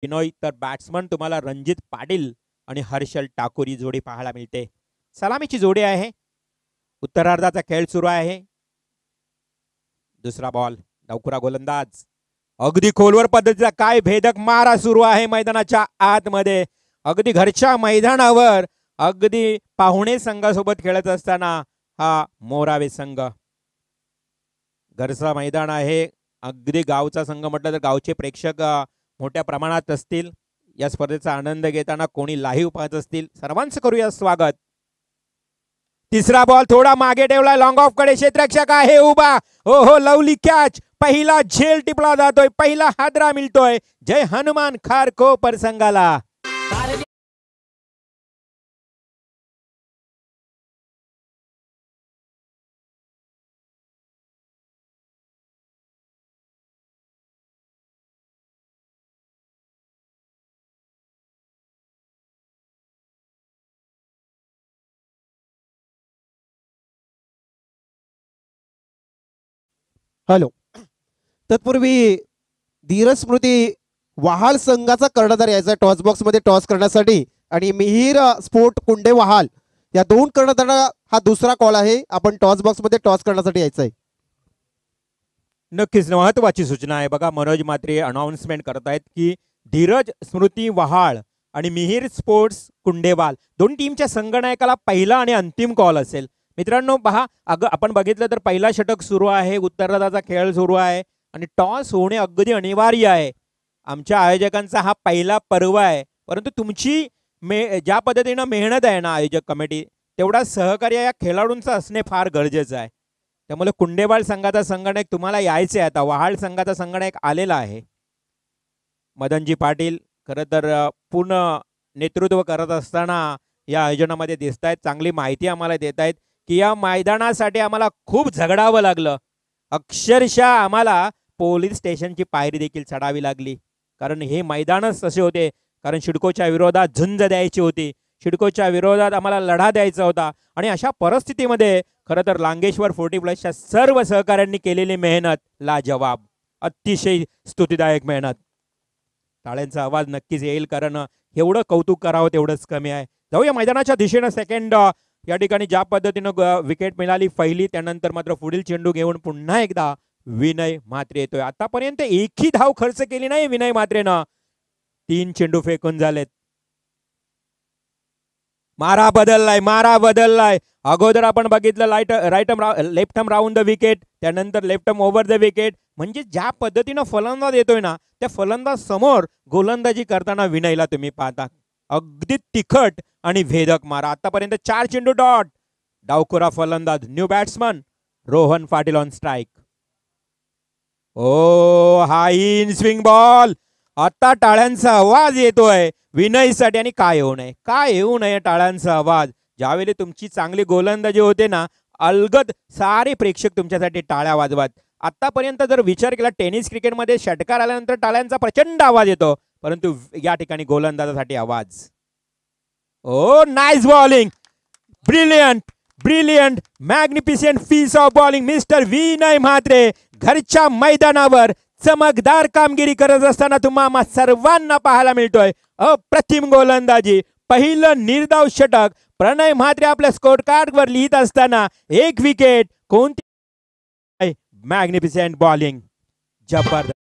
बिनोई तर बॅट्समन तुम्हाला रणजित पाटील आणि हर्षल ठाकूर ही जोडी पाहायला मिळते. सलामीची जोडी आहे. उत्तरार्धाचा खेळ सुरू आहे. दुसरा बॉल डावखुरा गोलंदाज अगदी खोलवर पद्धतीचा काय भेदक मारा सुरू आहे मैदानाच्या आतमध्ये. अगदी घरच्या मैदानावर अगदी पाहुणे संघासोबत खेळत असताना हा मोरावे संघ. घरचा मैदान आहे. अगदी गावचा संघ म्हटलं तर गावचे प्रेक्षक मोठ्या प्रमाणात असतील. या स्पर्धेचा आनंद घेताना कोणी लाईव्ह पाहत असतील सर्वांचं करूया स्वागत. तिसरा बॉल थोडा मागे ठेवला. लॉंग ऑफ कडे क्षेत्ररक्षक आहे उभा. हो लवली कॅच. पहिला झेल टिपला जातोय. पहिला हादरा मिळतोय जय हनुमान खारकोपर संघाला. हॅलो. तत्पूर्वी धीरज स्मृती वहाल संघाचा कर्णधार यायचा टॉस बॉक्स मध्ये टॉस करण्यासाठी आणि मिहीर स्पोर्ट कुंडे वहाल या दोन कर्णधारांना हा दुसरा कॉल आहे. आपण टॉस बॉक्स मध्ये टॉस करण्यासाठी यायचं आहे. नक्कीच महत्वाची सूचना आहे बघा. मनोज म्हात्रे अनाउन्समेंट करतायत की धीरज स्मृती वहाळ आणि मिहीर स्पोर्ट्स कुंडेवाल दोन टीमच्या संगणकाला पहिला आणि अंतिम कॉल असेल. मित्रांनो पहा, आपण बघितलं तर पहिला षटक सुरू आहे. उत्तरार्धाचा खेळ सुरू आहे आणि टॉस होणे अगदी अनिवार्य आहे. आमच्या आयोजकांचा हा पहिला पर्व आहे. परंतु तुमची ज्या पद्धतीनं मेहनत आहे ना आयोजक कमिटी, तेवढा सहकार्य या खेळाडूंचं असणे फार गरजेचं आहे. त्यामुळे कुंडेवाल संघाचा संगणक तुम्हाला यायचे आहे. आता वहाळ संघाचा संगणक आलेला आहे. मदनजी पाटील खरं तर पूर्ण नेतृत्व करत असताना या आयोजनामध्ये दिसत आहेत. चांगली माहिती आम्हाला देत आहेत की या मैदानासाठी आम्हाला खूप झगडावं लागलं. अक्षरशः आम्हाला पोलीस स्टेशनची पायरी देखील चढावी लागली. कारण हे मैदानच तसे होते. कारण शिडकोच्या विरोधात झुंज द्यायची होती. शिडकोच्या विरोधात आम्हाला लढा द्यायचा होता. आणि अशा परिस्थितीमध्ये खरं तर लांगेश्वर 40+ सर्व सहकाऱ्यांनी केलेली मेहनत लाजवाब. अतिशय स्तुतिदायक मेहनत. टाळ्यांचा आवाज नक्कीच येईल कारण एवढं कौतुक करावं तेवढंच कमी आहे. जाऊया मैदानाच्या दिशेनं. सेकंड या ठिकाणी ज्या पद्धतीनं विकेट मिळाली पहिली, त्यानंतर मात्र पुढील चेंडू घेऊन पुन्हा एकदा विनय म्हात्रे येतोय. आतापर्यंत एकही धाव खर्च केली नाही विनय म्हात्रेनं. 3 चेंडू फेकून झालेत. मारा बदललाय. अगोदर आपण बघितलं left arm round the wicket, त्यानंतर left arm over the wicket. म्हणजे ज्या पद्धतीनं फलंदाज येतोय ना त्या फलंदाज समोर गोलंदाजी करताना विनयला तुम्ही पाहता. अगदी तिखट आणि भेदक मारा. आतापर्यंत 4 चेंडू डॉट. डावखुरा फलंदाज new batsman Rohan Patil on strike. Oh हा इन स्विंग बॉल. आता टाळ्यांचा आवाज येतोय विनयसाठी. आणि काय येऊ नये टाळ्यांचा आवाज. ज्यावेळी तुमची चांगली गोलंदाजी होते ना, अलगद सारे प्रेक्षक तुमच्यासाठी टाळ्या वाजवतात. आतापर्यंत जर विचार केला टेनिस क्रिकेटमध्ये षटकार आल्यानंतर टाळ्यांचा प्रचंड आवाज येतो, परंतु या ठिकाणी गोलंदाजासाठी आवाज. Oh nice bowling. Brilliant magnificent piece of bowling mister Vinay Mhatre. घरच्या मैदानावर चमकदार कामगिरी करत असताना तुम्हाला सर्वांना पाहायला मिळतोय. अप्रतिम गोलंदाजी. पहिलं निर्धाव षटक प्रणय म्हात्रे आपल्या स्कोर कार्डवर लिहित असताना 1 विकेट. कोणती मॅग्निफिशियंट बॉलिंग. जबरदस्त.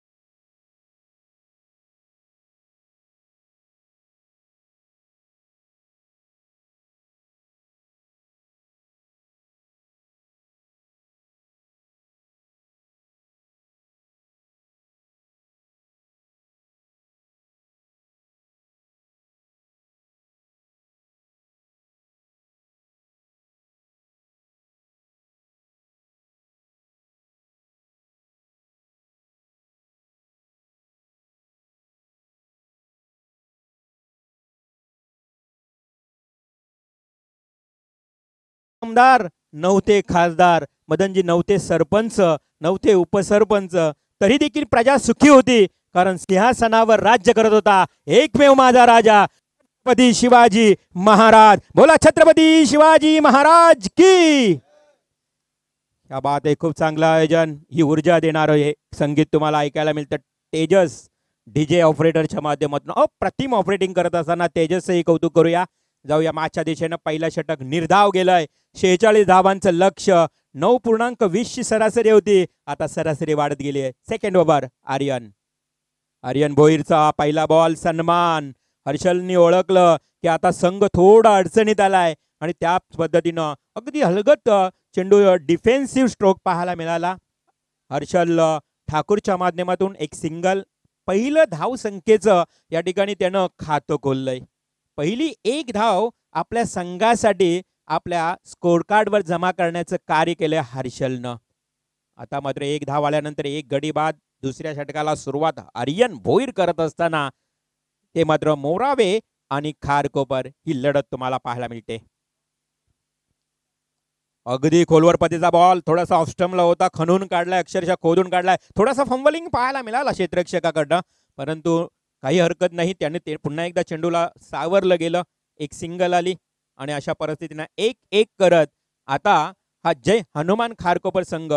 आमदार नव्हते, खासदार मदनजी नव्हते, सरपंच नव्हते, उपसरपंच, तरी देखील प्रजा सुखी होती. कारण सिंहासनावर राज्य करत होता एकमेव माझा राजा छत्रपती शिवाजी महाराज. बोला छत्रपती शिवाजी महाराज की. क्या बात आहे. खूप चांगलं आयोजन. ही ऊर्जा देणारं हे संगीत तुम्हाला ऐकायला मिळतं. तेजस डीजे ऑपरेटरच्या माध्यमातून अप्रतिम ऑपरेटिंग करत असताना तेजसही कौतुक करूया. जाऊया मॅचच्या दिशेनं. पहिलं षटक निर्धाव गेलंय. 46 धावांचं लक्ष. 9.20 ची सरासरी होती, आता सरासरी वाढत गेली आहे. Second over. आर्यन भोईरचा पहिला बॉल. सन्मान. हर्षलनी ओळखलं की आता संघ थोडा अडचणीत आलाय आणि त्या पद्धतीनं अगदी हलगत चेंडू डिफेन्सिव्ह स्ट्रोक पाहायला मिळाला. हर्षल ठाकूरच्या माध्यमातून एक सिंगल. पहिलं धाव संख्येचं या ठिकाणी त्यानं खातं खोललंय. पहिली एक धाव आपल्या संघासाठी आपल्या स्कोर कार्डवर जमा करण्याचं कार्य केलंय हर्षलनं. आता मात्र एक धाव आल्यानंतर एक गडी बाद. दुसऱ्या षटकाला सुरुवात आर्यन भोईर करत असताना ते मात्र मोरावे आणि खारकोपर ही लढत तुम्हाला पाहायला मिळते. अगदी खोलवर पतीचा बॉल. थोडासा ऑफस्टम्पला होता, खणून काढलाय, अक्षरशः खोदून काढलाय. थोडासा फंबलिंग पाहायला मिळाला क्षेत्ररक्षकाकडनं, परंतु काही हरकत नाही. त्याने ते पुन्हा एकदा चेंडूला सावरलं गेलं. एक सिंगल आली आणि अशा परिस्थितीनं 1-1 करत आता हा जय हनुमान खारकोपर संघ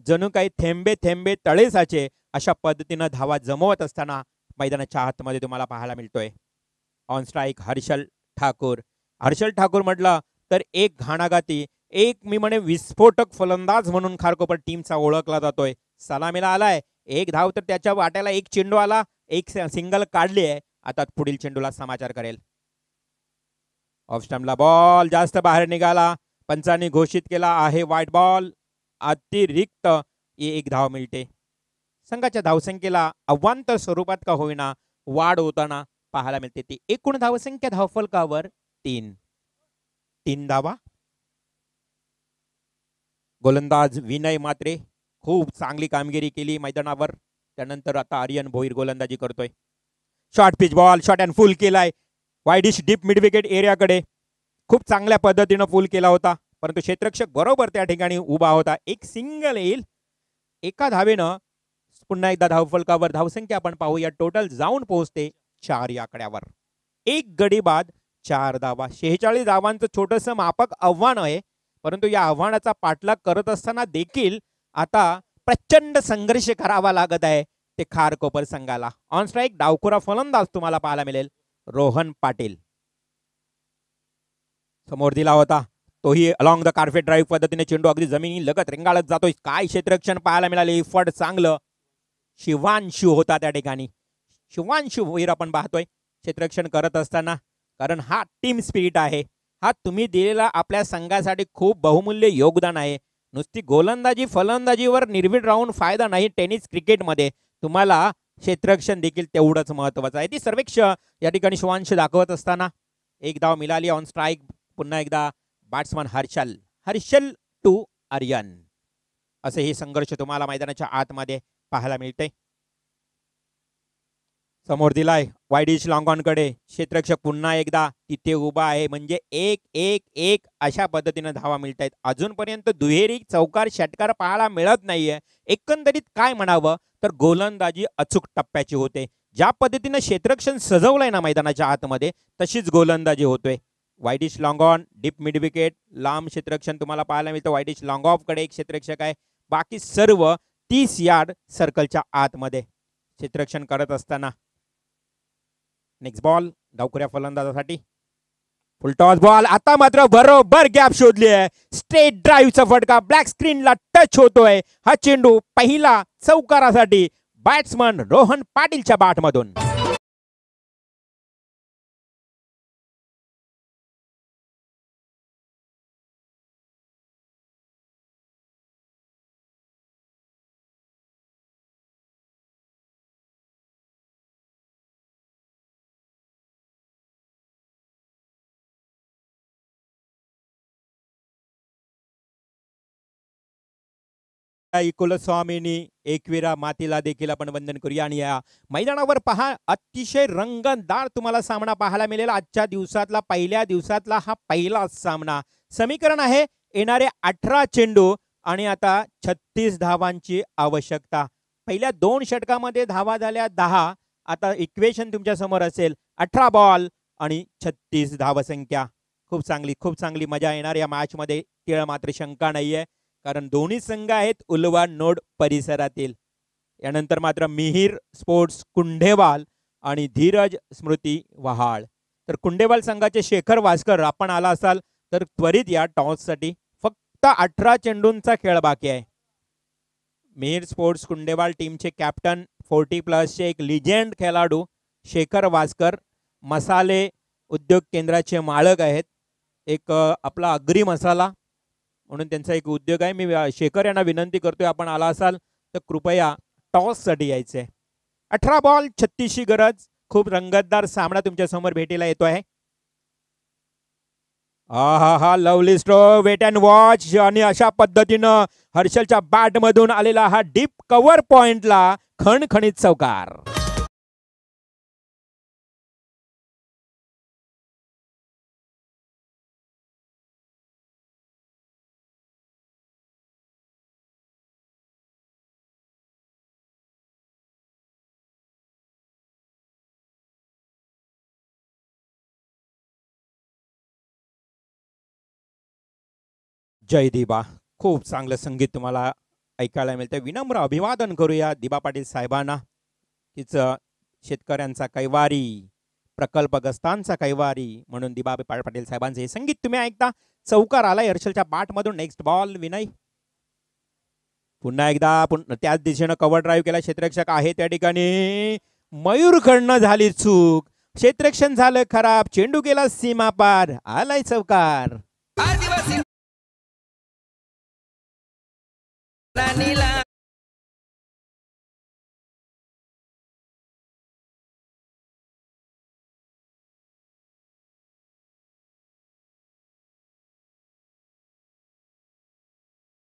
जणू काही थेंबे थेंबे तळे साचे अशा पद्धतीनं धावा जमवत असताना मैदानाच्या आतमध्ये तुम्हाला पाहायला मिळतोय. On strike Harshal Thakur. हर्षल ठाकूर म्हटलं तर एक घाणाघाती, एक मी म्हणे विस्फोटक फलंदाज म्हणून खारकोपर टीमचा ओळखला जातोय. सलामीला आलाय. एक धाव तर त्याच्या वाट्याला एक चेंडू आला, एक सिंगल काढली आहे. आता पुढील चेंडूला समाचार करेल. ऑफस्टम्पला बॉल जास्त बाहेर निघाला. पंचांनी घोषित केला आहे वाईट बॉल. अतिरिक्त एक धाव मिळते. संघाच्या धावसंख्येला अवांतर स्वरूपात का होईना वाढ होताना पाहायला मिळते. ती एकूण धावसंख्या धावफलकावर 3 धावा. गोलंदाज विनय मात्रे खूप चांगली कामगिरी केली मैदानावर. त्यानंतर आता आर्यन भोईर गोलंदाजी करतोय. Short pitch ball short and फुल केलाय. वाईडिश डीप मिड विकेट एरियाकडे खूप चांगल्या पद्धतीनं फुल केला होता, परंतु क्षेत्ररक्षक बरोबर त्या ठिकाणी उभा होता. एक सिंगल येईल. एका धावेनं पुन्हा एकदा धावफलकावर धावसंख्या आपण पाहूया. टोटल जाऊन पोहोचते 4 या आकड्यावर. एक गडी बाद 4 धावा. 46 धावांचं छोटंसं मापक आव्हान आहे, परंतु या आव्हानाचा पाठलाग करत असताना देखील आता प्रचंड संघर्ष करावा लागत आहे ते खारकोपर संघाला. ऑन स्ट्राईक डावखुरा फलंदाज तुम्हाला पाहायला मिळेल रोहन पाटील. समोर दिला होता तोही अलॉंग द कार्पेट ड्राईव्ह पद्धतीने चेंडू अगदी जमिनी लगत रेंगाळत जातोय. काय क्षेत्ररक्षण पाहायला मिळाले. फड चांगलं. शिवांशू होता त्या ठिकाणी. शिवांशू भोईर आपण पाहतोय क्षेत्ररक्षण करत असताना, कारण हा टीम स्पिरिट आहे. हा तुम्ही दिलेला आपल्या संघासाठी खूप बहुमूल्य योगदान आहे. नुसती गोलंदाजी फलंदाजीवर निर्भीड राहून फायदा नाही. टेनिस क्रिकेटमध्ये तुम्हाला क्षेत्ररक्षण देखील तेवढंच महत्वाचं आहे. ती सर्वेक्ष या ठिकाणी शिवांश दाखवत असताना एक धाव मिळाली. ऑन स्ट्राईक पुन्हा एकदा बॅट्समन हर्षल टू आर्यन. असे हे संघर्ष तुम्हाला मैदानाच्या आतमध्ये पाहायला मिळते. समोर दिलाय वाईडिश लॉंगॉनकडे. क्षेत्ररक्षक पुन्हा एकदा तिथे उभा आहे. म्हणजे 1-1-1 अशा पद्धतीने धावा मिळत आहेत. अजूनपर्यंत दुहेरी चौकार षटकार पाहायला मिळत नाहीये. एकंदरीत काय म्हणावं तर गोलंदाजी अचूक टप्प्याची होते. ज्या पद्धतीने क्षेत्ररक्षण सजवलंय ना मैदानाच्या आतमध्ये, तशीच गोलंदाजी होतोय. Widish long-on deep mid wicket लांब क्षेत्ररक्षण तुम्हाला पाहायला मिळतं. वाईडिश लॉंगॉफ कडे एक क्षेत्ररक्षक आहे. बाकी सर्व 30 यार्ड सर्कलच्या आतमध्ये क्षेत्ररक्षण करत असताना नेक्स्ट बॉल डावखुऱ्या फलंदाजासाठी. Full toss ball. आता मात्र बरोबर गॅप शोधली आहे. स्ट्रेट ड्राईव्हचा फटका ब्लॅक स्क्रीनला टच होतोय. हा चेंडू पहिला चौकारासाठी बॅट्समन रोहन पाटीलच्या बॅटमधून. कुलस्वामीनी एकविरा मातीला देखील आपण वंदन करूया. आणि या मैदानावर पहा अतिशय रंगतदार तुम्हाला सामना पाहायला मिळेल. आजच्या दिवसातला पहिल्या दिवसातला हा पहिला सामना. समीकरण आहे येणारे 18 चेंडू आणि आता 36 धावांची आवश्यकता. पहिल्या 2 षटकामध्ये धावा झाल्या 10. आता इक्वेशन तुमच्या समोर असेल. 18 बॉल आणि 36 धावसंख्या. खूप चांगली मजा येणार या मॅच मध्ये. तिळ मात्र शंका नाहीये, कारण दोन्ही संघ आहेत उल्वा नोड परिसरातील. यानंतर मात्र मिहीर स्पोर्ट्स कुंढेवाल आणि धीरज स्मृती वहाळ. तर कुंडेवाल संघाचे शेखर वासकर आपण आला असाल तर त्वरित या टॉससाठी. फक्त 18 चेंडूंचा खेळ बाकी आहे. मिहीर स्पोर्ट्स कुंडेवाल टीमचे कॅप्टन 40+ एक लिजेंड खेळाडू शेखर वासकर मसाले उद्योग केंद्राचे मालक आहेत. एक आपला अग्री मसाला म्हणून त्यांचा एक उद्योग आहे. मी शेखर यांना विनंती करतोय आपण आला असाल तर कृपया टॉससाठी यायचे. 18 बॉल 36ची गरज. खूप रंगतदार सामना तुमच्या समोर भेटीला येतो आहे. हा lovely stroke, wait and watch. आणि अशा पद्धतीनं हर्षलच्या बॅट मधून आलेला हा डीप कव्हर पॉइंटला खणखणीत चौकार. जय दिबा. खूप चांगलं संगीत तुम्हाला ऐकायला मिळतं. विनम्र अभिवादन करूया दिबा पाटील साहेबांना. तिचं शेतकऱ्यांचा कैवारी, प्रकल्पग्रस्तांचा कैवारी म्हणून दिबा पाटील साहेबांचे हे संगीत तुम्ही ऐकता. चौकार आलाय हर्षलच्या बॅट मधून. Next ball Vinay. पुन्हा एकदा त्याच दिशेनं कव्हर ड्राईव्ह केला. क्षेत्ररक्षक आहे त्या ठिकाणी. मयूरकडनं झाली चूक. क्षेत्ररक्षण झालं खराब. चेंडू गेला सीमा पार. आलाय चौकार.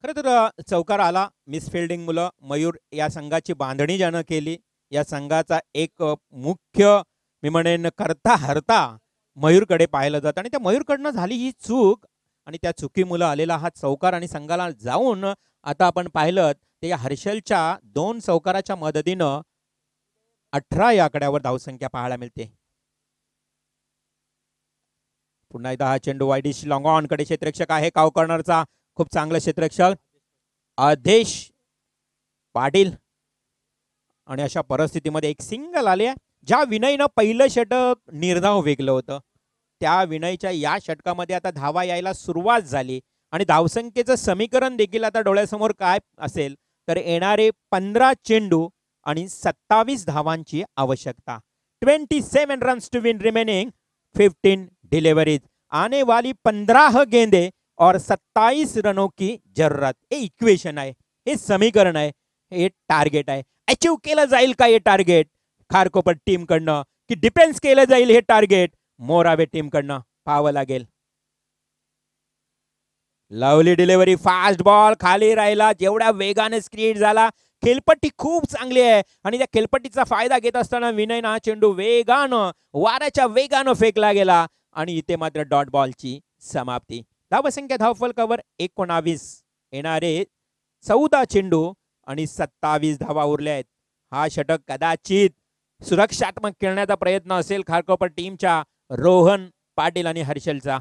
खरं तर चौकार आला. मिसफिल्डिंग मुलं मयूर या संघाची बांधणी ज्यानं केली, या संघाचा एक मुख्य मी म्हणेन करता हरता मयूरकडे पाहिलं जातं आणि त्या मयूरकडनं झाली ही चूक आणि त्या चुकीमुळे आलेला हा चौकार. आणि संघाला जाऊन आता आपण पाहिलं ते या हर्षलच्या 2 चौकाराच्या मदतीनं 18 या आकड्यावर धावसंख्या पाहायला मिळते. पुन्हा एकदा हा चेंडू वाईडिश लॉंग ऑन कडे. क्षेत्ररक्षक आहे काव कॉर्नरचा. खूप चांगलं क्षेत्ररक्षक आदेश पाटील. आणि अशा परिस्थितीमध्ये एक सिंगल आले. ज्या विनयनं पहिलं षटक निर्धाव वेगलं होतं त्या विनयच्या या षटकामध्ये आता धावा यायला सुरुवात झाली आणि धावसंख्येचं समीकरण देखील आता डोळ्यासमोर काय असेल तर येणारे 15 चेंडू आणि 27 धावांची आवश्यकता. 27 runs to win remaining 15 deliveries. आने वाली 15 गेंदे और 27 रनों की जरूरत. हे इक्वेशन आहे, हे समीकरण आहे, हे टार्गेट आहे. अचीव केलं जाईल का हे टार्गेट खारकोपर टीम कडनं की डिफेन्स केलं जाईल हे टार्गेट मोरावे टीम कडनं पाहावं लागेल. Lovely delivery. फास्ट बॉल खाली राहिला. जेवढ्या वेगाने स्क्रीड झाला. खेळपट्टी खूप चांगली आहे आणि त्या खेळपट्टीचा फायदा घेत असताना विनयनं हा चेंडू वेगानं वाऱ्याच्या वेगानं फेकला गेला आणि इथे मात्र डॉट बॉलची समाप्ती. धावसंख्या धावफल कव्हर 19. येणारे 14 चेंडू आणि 27 धावा उरल्या आहेत. हा षटक कदाचित सुरक्षात्मक खेळण्याचा प्रयत्न असेल खारकोपर टीमच्या रोहन पाटील आणि हर्षलचा.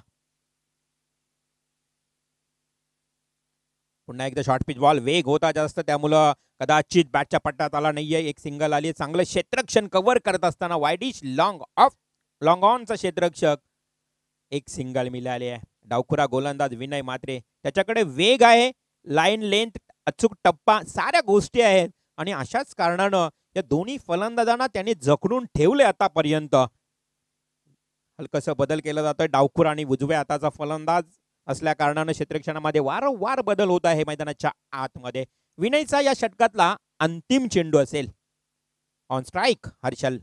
पुन्हा एकदा शॉर्ट पिच बॉल. वेग होता जास्त त्यामुळं कदाचित बॅटच्या पट्ट्यात आला नाहीये. एक सिंगल आली. चांगलं क्षेत्ररक्षण कव्हर करत असताना वाईडिश लॉंग ऑनचा क्षेत्ररक्षक. एक सिंगल मिळाली आहे. डावखुरा गोलंदाज विनय मात्रे त्याच्याकडे वेग आहे, लाईन लेंथ, अचूक टप्पा, साऱ्या गोष्टी आहेत आणि अशाच कारणानं या दोन्ही फलंदाजांना त्यांनी जखडून ठेवले आतापर्यंत. हलकसं बदल केला जातोय. डावखुरा आणि उजव्या हाताचा फलंदाज असल्या कारणानं क्षेत्ररक्षणामध्ये वारंवार बदल होत आहे मैदानाच्या आतमध्ये. विनयचा या षटकातला अंतिम चेंडू असेल. On strike Harshal.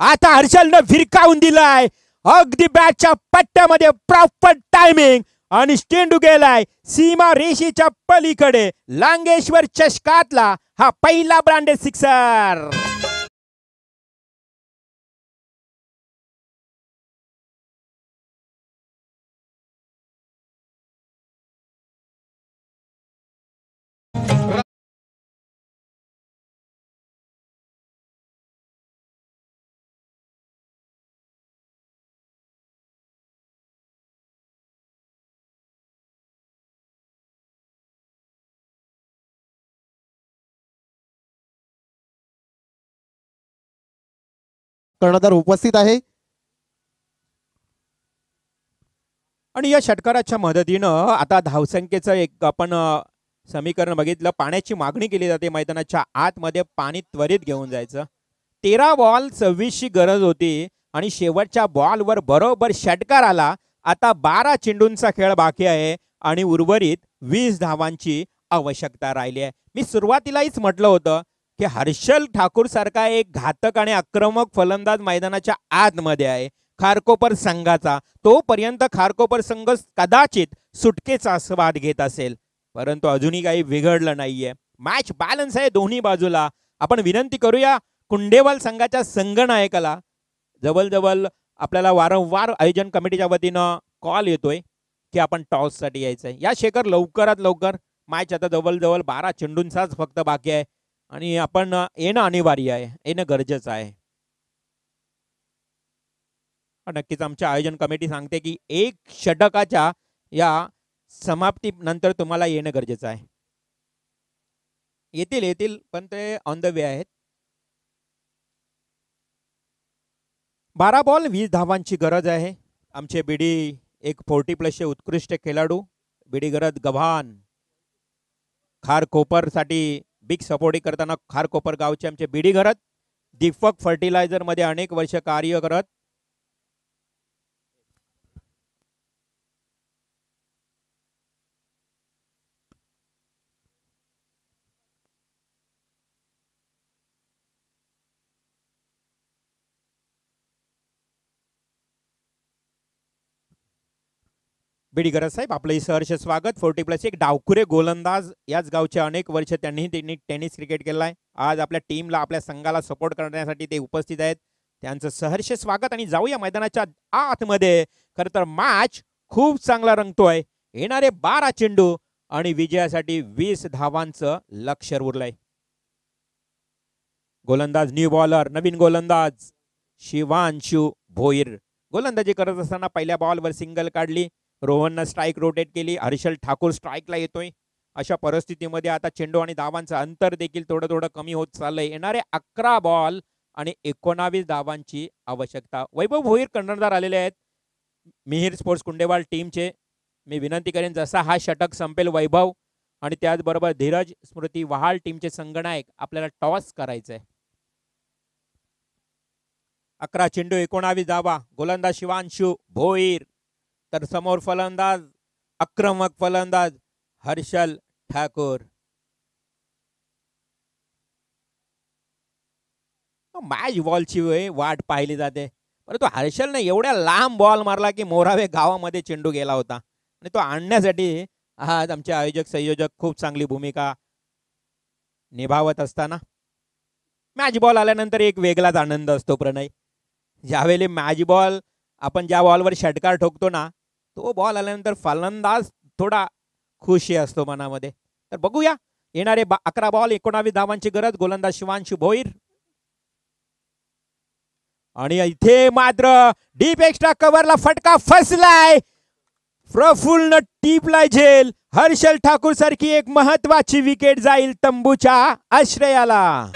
आता हर्षलनं फिरकावून दिलाय अगदी बॅटच्या पट्ट्यामध्ये. प्रॉपर टायमिंग आणि चेंडू गेलाय सीमा रेषेच्या पलीकडे. लांगेश्वर चषकातला हा पहिला ब्रँडेड सिक्सर. कर्णधार उपस्थित आहे. आणि या षटकाराच्या मदतीनं आता धावसंख्येचं एक आपण समीकरण बघितलं. पाण्याची मागणी केली जाते मैदानाच्या आतमध्ये, पाणी त्वरित घेऊन जायचं. 13 बॉल 26ची गरज होती आणि शेवटच्या बॉलवर बरोबर षटकार आला. आता 12 चेंडूंचा खेळ बाकी आहे आणि उर्वरित 20 धावांची आवश्यकता राहिली आहे. मी सुरुवातीलाच म्हटलं होतं की हर्षल ठाकूर सारखा एक घातक आणि आक्रमक फलंदाज मैदानाच्या आतमध्ये आहे खारकोपर संघाचा. तोपर्यंत खारकोपर संघ कदाचित सुटकेचा स्वाद घेत असेल, परंतु अजूनही काही बिघडलं नाहीये. मॅच बॅलन्स आहे दोन्ही बाजूला. आपण विनंती करूया कुंडेवाल संघाच्या संघनायकाला, जवळजवळ आपल्याला वारंवार आयोजन कमिटीच्या वतीनं कॉल येतोय की आपण टॉससाठी यायचंय. या शेखर लवकरात लवकर. मॅच आता जवळजवळ 12 चेंडूंचाच फक्त बाकी आहे आणि आपण येणं अनिवार्य आहे, येणं गरजेचं आहे. नक्कीच आमच्या आयोजन कमिटी सांगते की 1 षटकाच्या या समाप्ती नंतर तुम्हाला येणं गरजेचं आहे. येतील पण ते ऑन द वे आहेत. 12 बॉल 20 धावांची गरज आहे. आमचे बीडी एक 40+ उत्कृष्ट खेळाडू, बीडी गरज गव्हाण खारकोपरसाठी बिग सपोर्टिंग करताना खारकोपर गावचे आमचे बीडी गरज दीपक फर्टिलायझर मध्ये अनेक वर्ष कार्य करत बीडी गरज साहेब, आपलं सहर्ष स्वागत. 40+ एक डावखुरे गोलंदाज, याच गावचे अनेक वर्ष त्यांनी टेनिस क्रिकेट केलं आहे. आज आपल्या टीमला, आपल्या संघाला सपोर्ट करण्यासाठी ते उपस्थित आहेत. त्यांचं सहर्ष स्वागत. आणि जाऊया मैदानाच्या आतमध्ये. खरं तर मॅच खूप चांगला रंगतोय. येणारे 12 चेंडू आणि विजयासाठी 20 धावांचं लक्ष्य उरलंय. गोलंदाज न्यू बॉलर, नवीन गोलंदाज शिवांशु भोईर. गोलंदाजी करत असताना पहिल्या बॉलवर सिंगल काढली. रोहननं स्ट्राईक रोटेट केली. हर्षल ठाकूर स्ट्राईकला येतोय. अशा परिस्थितीमध्ये आता चेंडू आणि धावांचं अंतर देखील थोडं थोडं कमी होत चाललंय. येणारे 11 बॉल आणि 19 धावांची आवश्यकता. वैभव भोईर कर्णधार आलेले आहेत मिहिर स्पोर्ट्स कुंडेवाल टीमचे. मी विनंती करेन जसा हा षटक संपेल वैभव आणि त्याचबरोबर धीरज स्मृती वहाळ टीमचे संघनायक आपल्याला टॉस करायचंय. 11 चेंडू 19 धावा. गोलंदाज शिवांशु भोईर, तर समोर फलंदाज आक्रमक फलंदाज हर्षल ठाकूर. मॅच बॉलची वाट पाहिली जाते, परंतु हर्षलने एवढ्या लांब बॉल मारला की मोरावे गावामध्ये चेंडू गेला होता आणि तो आणण्यासाठी आज आमचे आयोजक संयोजक खूप चांगली भूमिका निभावत असताना मॅच बॉल आल्यानंतर एक वेगळाच आनंद असतो प्रणय. ज्यावेळी मॅच बॉल आपण ज्या बॉलवर षटकार ठोकतो ना, तो बॉल आल्यानंतर फलंदाज थोडा खुशी असतो मनामध्ये. तर बघूया येणारे 11 बॉल 19 धावांची गरज. गोलंदाज शिवांशु भोईर आणि इथे मात्र डीप एक्स्ट्रा कव्हरला फटका फसलाय. प्रफुल्ल टीपलाय झेल. हर्षल ठाकूर सारखी एक महत्वाची विकेट जाईल तंबूच्या आश्रयाला.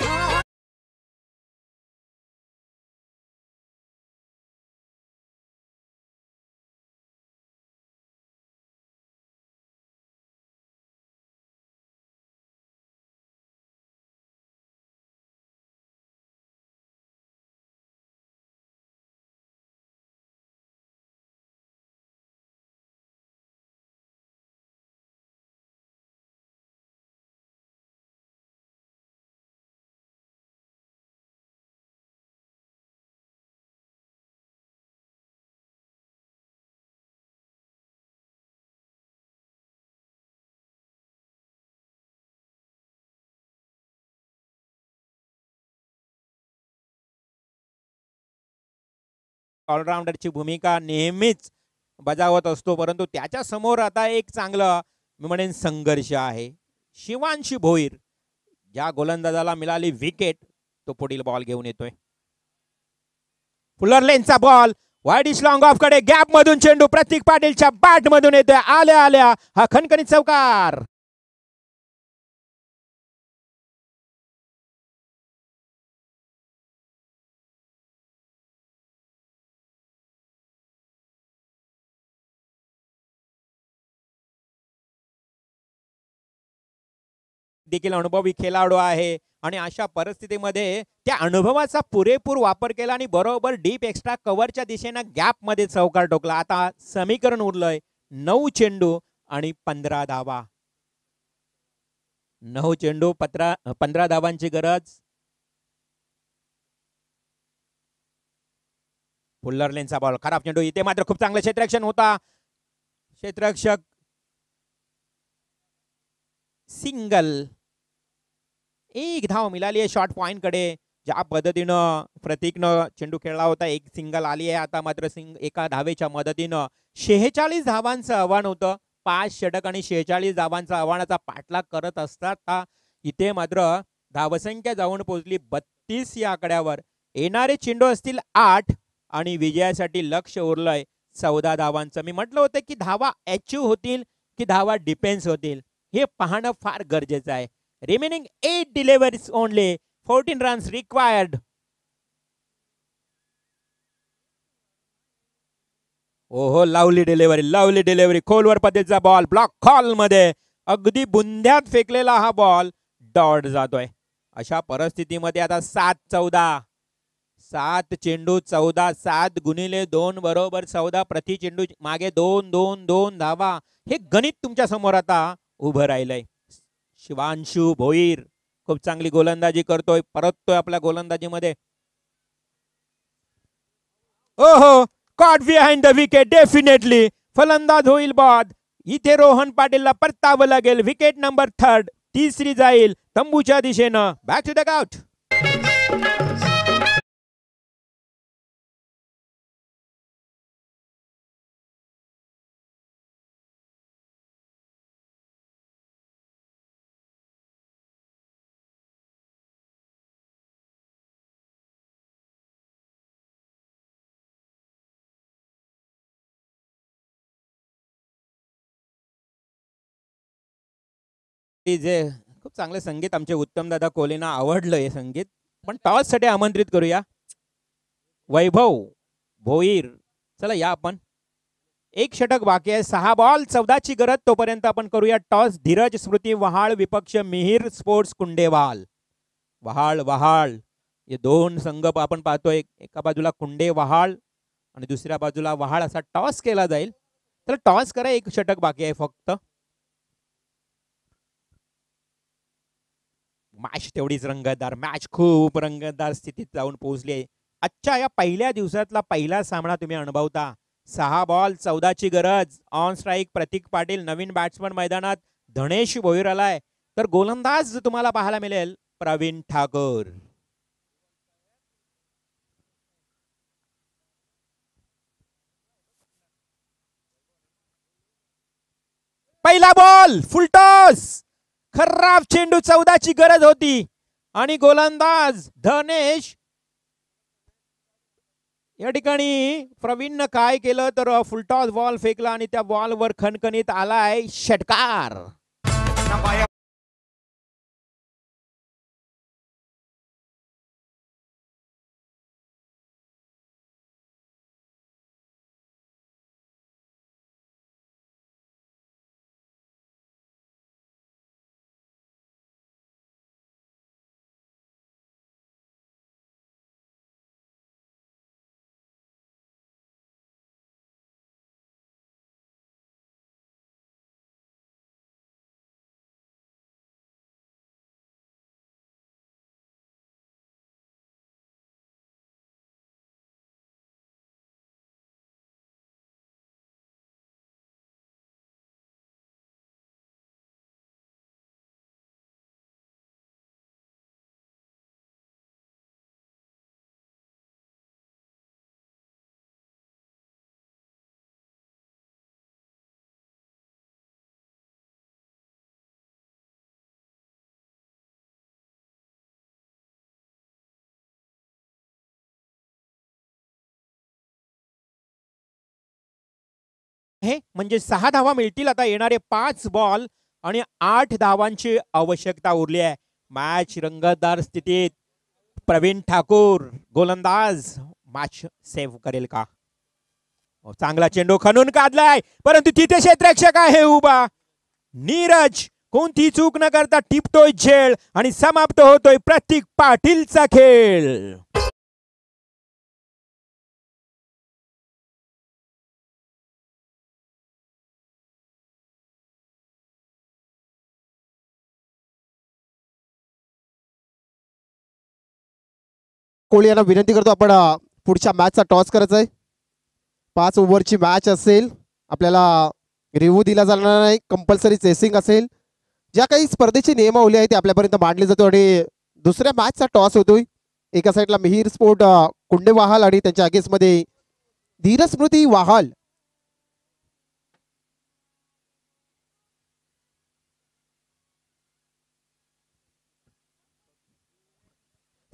ऑलराऊंडरची भूमिका नेहमीच बजावत असतो, परंतु त्याच्या समोर आता एक चांगलं मी म्हणेन संघर्ष आहे. शिवांशु भोईर, ज्या गोलंदाजाला मिळाली विकेट, तो पुढील बॉल घेऊन येतोय. फुलर लेनचा बॉल वाईड इश लॉंग ऑफ कडे, गॅप मधून चेंडू प्रतीक पाटीलच्या बॅट मधून येतोय. आल्या आल्या हा खणखणीत चौकार. देखील अनुभवी खेळाडू आहे आणि अशा परिस्थितीमध्ये त्या अनुभवाचा पुरेपूर वापर केला आणि बरोबर डीप एक्स्ट्रा कव्हरच्या दिशेनं गॅप मध्ये चौकार ठोकला. आता समीकरण उरलंय 9 चेंडू आणि 15 धावा. 9 चेंडू 15 धावांची गरज. फुल्लर लेनचा बॉल, खराब चेंडू. इथे मात्र खूप चांगलं क्षेत्ररक्षण होता. क्षेत्ररक्षक सिंगल. एक धाव मिळाली आहे शॉर्ट पॉइंट कडे. ज्या पद्धतीनं प्रतीकनं चेंडू खेळला होता, एक सिंगल आली आहे. आता मात्र एका धावेच्या मदतीनं 46 धावांचं आव्हान होतं. 5 षटक आणि 46 धावांचा आव्हानाचा पाठलाग करत असतात. इथे मात्र धावसंख्या जाऊन पोहोचली 32 या आकड्यावर. येणारे चेंडू असतील 8 आणि विजयासाठी लक्ष उरलंय 14 धावांचं. मी म्हटलं होतं की धावा अचीव होतील की धावा डिफेन्स होतील, हे पाहणं फार गरजेचं आहे. Remaining 8 deliveries only, 14 runs required. ओहो, लावली डिलिव्हरी. खोलवर पद्धतीचा बॉल ब्लॉक कॉल मध्ये अगदी बुंद्यात फेकलेला हा बॉल डॉट जातोय. अशा परिस्थितीमध्ये आता 7-14, 7 चेंडू 14, 7 गुणिले 2 बरोबर 14. प्रति चेंडू मागे 2 धावा. हे गणित तुमच्या समोर आता उभं राहिलंय. शिवांशु भोईर खूप चांगली गोलंदाजी करतोय, परततोय आपल्या गोलंदाजीमध्ये. ओहो, caught behind the wicket. Definitely फलंदाज होईल बाद. इथे रोहन पाटीलला परतावं लागेल. विकेट नंबर 3, तिसरी जाईल तंबूच्या दिशेनं. Back to the out. जे खूप चांगले संगीत आमचे उत्तम दादा कोलेना आवडलं हे संगीत. पण टॉस साठी आमंत्रित करूया वैभव भोईर. चला या आपण. एक षटक बाकी आहे, 6 बॉल 14 ची गरज. तोपर्यंत आपण करूया टॉस. धीरज स्मृती वहाळ विपक्ष मिहिर स्पोर्ट्स कुंडेवाल. वहाळ हे दोन संघ आपण पाहतोय. एका बाजूला कुंडे वहाळ आणि दुसऱ्या बाजूला वहाळ. असा टॉस केला जाईल. तर टॉस करा. एक षटक बाकी आहे फक्त. मॅच तेवढीच रंगतदार. मॅच खूप रंगतदार स्थितीत जाऊन पोहोचली आहे. आजच्या या पहिल्या दिवसातला पहिला सामना तुम्ही अनुभवता. 6 बॉल 14 ची गरज. On strike Prateek Patil. नवीन बॅट्समन मैदानात धनेश भोईर आलाय. तर गोलंदाज तुम्हाला पाहायला मिळेल प्रवीण ठाकूर. पहिला बॉल फुल टॉस. खराब चेंडू. 14 ची गरज होती आणि गोलंदाज धनेश. या ठिकाणी प्रवीणनं काय केलं तर फुलटॉस बॉल फेकला आणि त्या बॉलवर खणखणीत आलाय षटकार. हे म्हणजे 6 धावा मिळतील. आता येणारे 5 बॉल आणि 8 धावांची आवश्यकता उरली आहे. मॅच रंगतदार स्थितीत. प्रवीण ठाकूर गोलंदाज मॅच सेव्ह करेल का? चांगला चेंडू खणून काढलाय, परंतु तिथे क्षेत्ररक्षक आहे उभा. नीरज कोणती चूक न करता टिपतोय झेल आणि समाप्त होतोय प्रतीक पाटीलचा खेळ. कोहली यांना विनंती करतो, आपण पुढच्या मॅचचा टॉस करायचा आहे. 5 ओव्हरची मॅच असेल, आपल्याला रिव्ह्यू दिला जाणार नाही, कंपल्सरी चेसिंग असेल. ज्या काही स्पर्धेची नियमावली आहे ते आपल्यापर्यंत मांडली जातो आणि दुसऱ्या मॅचचा टॉस होतोय. एका साईडला मिहीर स्पोर्ट कुंडेवाहाल आणि त्यांच्या अगेन्स्टमध्ये धीरज स्मृती वाहाल.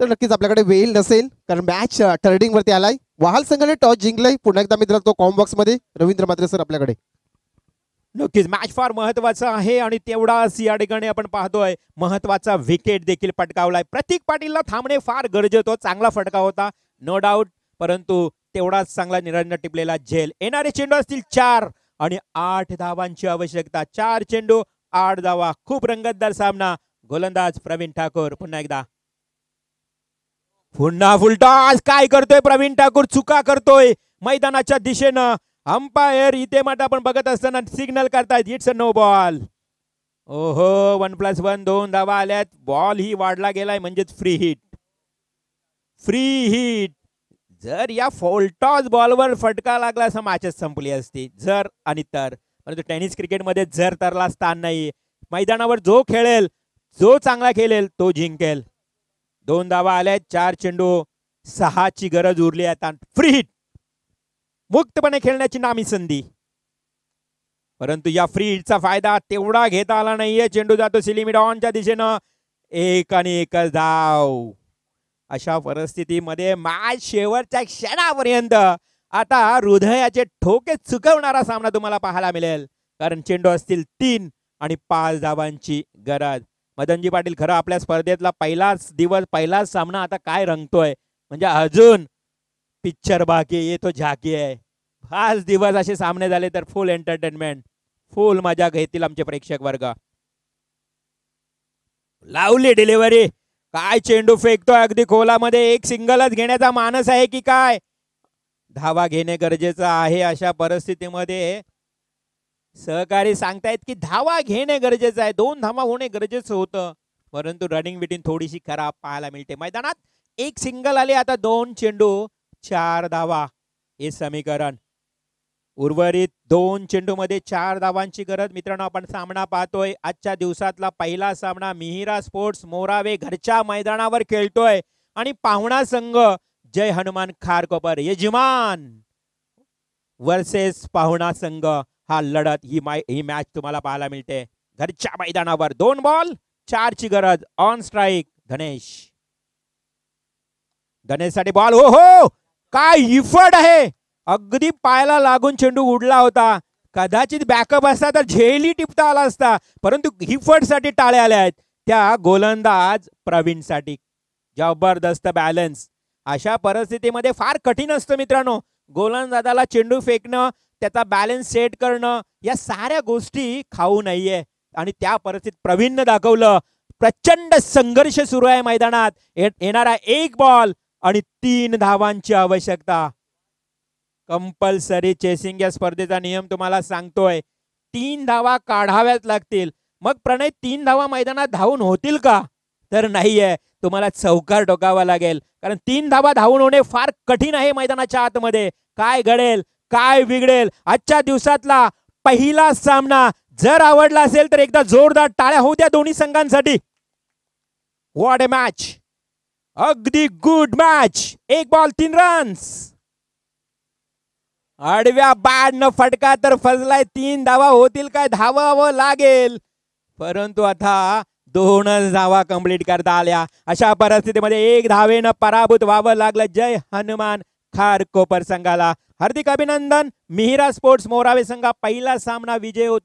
तर नक्कीच आपल्याकडे वेळ नसेल कारण मॅच टर्निंग वरती आलाय. वाहाल संघाने टॉस जिंकलाय. पुन्हा एकदा मित्रांनो तो कॉम बॉक्स मध्ये रवींद्र मात्रे सर आपल्याकडे. नक्कीच मॅच फार महत्वाचा आहे आणि तेवढाच या ठिकाणी आपण पाहतोय महत्वाचा विकेट देखील पटकावलाय. प्रतीक पाटीलला थांबणे फार गरजेचं. चांगला फटका होता नो डाऊट, परंतु तेवढाच चांगला निरंजन टिपलेला झेल. येणारे चेंडू असतील 4 आणि 8 धावांची आवश्यकता. 4 चेंडू 8 धावा. खूप रंगतदार सामना. गोलंदाज प्रवीण ठाकूर पुन्हा एकदा. पुन्हा फुलटॉस. काय करतोय प्रवीण ठाकूर? चुका करतोय मैदानाच्या दिशेनं. अंपायर इथे मात्र आपण बघत असताना सिग्नल करतायत इट्स अ नो बॉल. ओहो 1+1 2 धावा आल्यात. बॉल ही वाढला गेलाय म्हणजेच फ्री हिट. Free hit. जर या फुलटॉस बॉलवर फटका लागला असं मॅचच संपली असती. जर आणि तर. परंतु टेनिस क्रिकेटमध्ये जर तरला स्थान नाही. मैदानावर जो खेळेल, जो चांगला खेळेल तो जिंकेल. 2 धावा आल्यात. 4 चेंडू 6 ची गरज उरली आता. Free hit. मुक्तपणे खेळण्याची नामी संधी. परंतु या फ्री हिटचा फायदा तेवढा घेता आला नाहीये. चेंडू जातो सिलिमिडॉनच्या दिशेनं. 1 आणि 1 धाव. अशा परिस्थितीमध्ये मॅच शेवटच्या क्षणापर्यंत आता हृदयाचे ठोके चुकवणारा सामना तुम्हाला पाहायला मिळेल. कारण चेंडू असतील 3 आणि 5 धावांची गरज. मदनजी पाटील, खरं आपल्या स्पर्धेतला पहिलाच दिवस, पहिलाच सामना आता काय रंगतोय. म्हणजे अजून पिक्चर बाकी, ये तो झाकी आहे. 5 दिवस असे सामने झाले तर फुल एंटरटेनमेंट, फुल मजा घेतील आमचे प्रेक्षक वर्ग. लावली डिलिव्हरी. काय चेंडू फेकतोय अगदी खोलामध्ये. एक सिंगलच घेण्याचा मानस आहे की काय? धावा घेणे गरजेचं आहे. अशा परिस्थितीमध्ये सहकारी सांगतायत की धावा घेणे गरजेचं आहे. 2 धावा होणे गरजेचं होतं, परंतु रनिंग बिटिंग थोडीशी खराब पाहायला मिळते मैदानात. एक सिंगल आले, आता 2 चेंडू 4 धावा हे समीकरण. उर्वरित 2 चेंडू मध्ये 4 धावांची गरज. मित्रांनो, आपण सामना पाहतोय. आजच्या दिवसातला पहिला सामना मिहिरा स्पोर्ट्स मोरावे घरच्या मैदानावर खेळतोय आणि पाहुणा संघ जय हनुमान खारकोपर यजमान वर्सेस पाहुणा संघ. हा लढत ही मॅच तुम्हाला पाहायला मिळते घरच्या मैदानावर. 2 बॉल 4 ची गरज. On strike Ganesh. गणेशसाठी बॉल. हो हो, काय इफर्ट आहे. अगदी पायाला लागून चेंडू उडला होता. कदाचित बॅकअप असता तर झेली टिपता आला असता, परंतु हिफर्टसाठी टाळ्या आल्या आहेत. त्या गोलंदाज प्रवीणसाठी. जबरदस्त बॅलन्स. अशा परिस्थितीमध्ये फार कठीण असतं मित्रांनो. गोलंदाजाला चेंडू फेकणं, त्याचा बॅलन्स सेट करणं, या साऱ्या गोष्टी खाऊ नाहीये. आणि त्या परिस्थितीत प्रवीणनं दाखवलं. प्रचंड संघर्ष सुरू आहे मैदानात. येणारा 1 बॉल आणि 3 धावांची आवश्यकता. कंपल्सरी चेसिंग या स्पर्धेचा नियम तुम्हाला सांगतोय. 3 धावा काढाव्याच लागतील. मग प्रणय 3 धावा मैदानात धावून होतील का? तर नाहीये. तुम्हाला चौकार टोकावा लागेल, कारण 3 धावा धावून होणे फार कठीण आहे मैदानाच्या आतमध्ये. काय घडेल, काय बिघडेल. आजच्या दिवसातला पहिला सामना जर आवडला असेल तर एकदा जोरदार टाळ्या होऊ द्या दोन्ही संघांसाठी. What a match. अगदी गुड मॅच. 1 ball 3 runs. आडव्या बॅटनं फटका तर फसलाय. 3 धावा होतील काय? धावावं लागेल, परंतु आता 2च धावा कंप्लीट करता आल्या. अशा परिस्थितीमध्ये 1 धावेनं पराभूत व्हावं लागलं जय हनुमान खारकोपर संघाला. हार्दिक अभिनंदन. मिहिरा स्पोर्ट्स मोरावे संघ पहिला सामना विजय होतो.